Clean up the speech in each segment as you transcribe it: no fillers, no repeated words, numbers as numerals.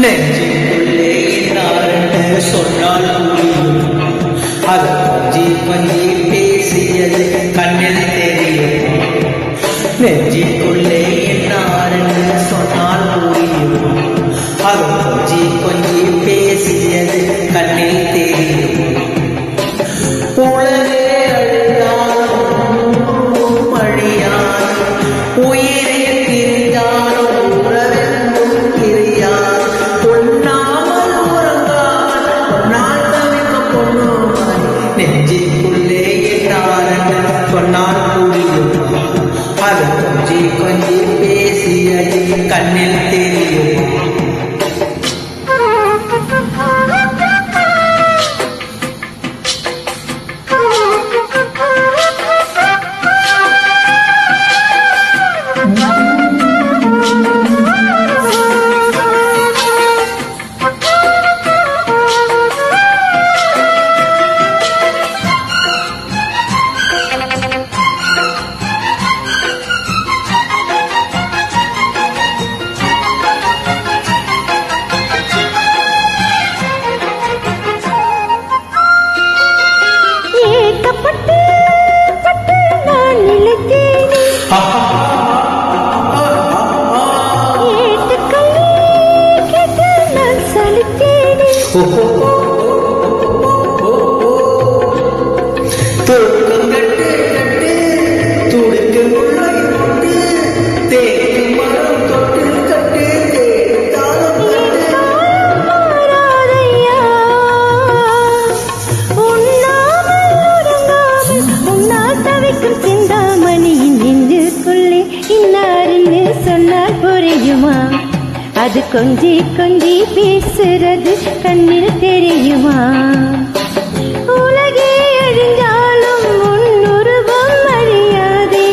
நெஞ்சுக்குள்ளே நாரண்டு சொன்னால் புரியும், அது கொஞ்சி கொஞ்சி பேசியது கண்ணில் தெரியும். நெஞ்சுக்குள்ளே நாரண்டு சொன்னால் புரியும், அது கொஞ்சி கொஞ்சி பேசியது கண்ணில் தெரியும். உலகே அழுதாலும் அழியான், உயிரே பிரிந்தாலும் உறவென்றும் பிரியான். பொன்னாமல் உறங்கான், பொன்னால் தவிக்க பொண்ணுமாய். நெஞ்சுக்குள்ளே என்னாரென்று சொன்னால் புரியும், அது கொஞ்சி கொஞ்சி பேசியது கண்ணில் தெரியும். அது கொஞ்சி கொஞ்சி பேசுறது கண்ணில் தெரியுமா? உலகே அழிஞ்சாலும் உன்னுருவம் அழியாதே,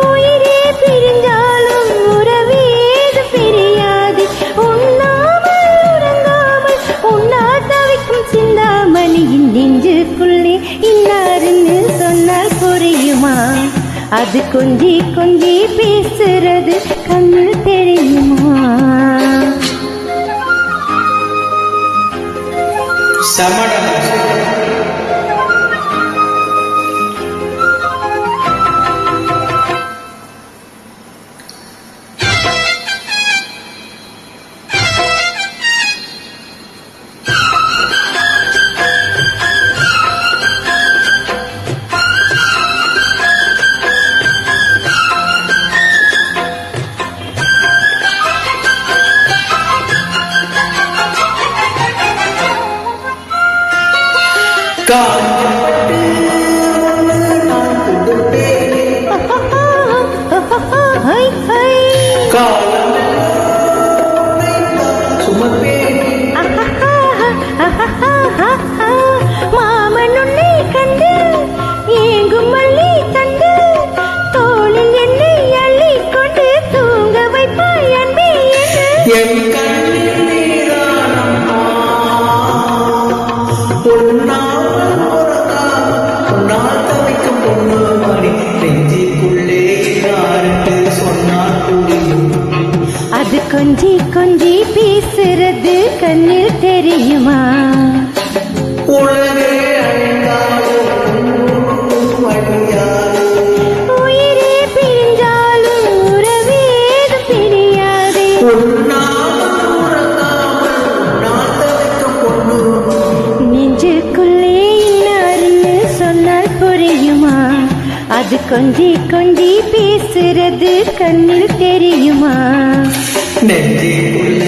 உயிரே பிரிஞ்சாலும் உறவேது பிரியாதே. உண்ணாமல் உறங்காமல் உன்னால் தவிக்கும் சிந்தாமணியின் நெஞ்சுக்குள்ளே இன்னாருன்னு சொன்னால் புரியுமா? அது கொஞ்சி கொஞ்சி பேசுறது கண்ணில் தெரியுமா? காஞ்சப்பட்டு நான் கொடுப்பேன், சுமப்பேன். மாமன் உன்னை கண்டு ஏங்கும் மல்லி தந்து தோளில் என்னை அள்ளி கொண்டு தூங்க வைப்பாய் அன்பே. என் கண்ணில் நீரானம்மா, பொன்னாமல் உறங்காமல் பொன்னால் தவிக்கும் பொண்ணுமாடி. நெஞ்சுக்குள்ளே யாருக்கு சொன்னால் புரியும், அது கொஞ்சி கொஞ்சி பேசுறது கண்ணில் தெரியுமா? உலகே அழிந்தாலும் அழியாது, உயிரே பிரிஞ்சாலும் உறவேது பிரியாதே. பொன்னாமல் உறங்காமல் பொன்னால் தவிக்கும் பொண்ணு. நெஞ்சுக்குள்ளே இன்னாருன்னு சொன்னால் புரியுமா? அது கொஞ்சி கொஞ்சி பேசுறது கண்ணில் தெரியுமா? நெஞ்சுக்குள்ளே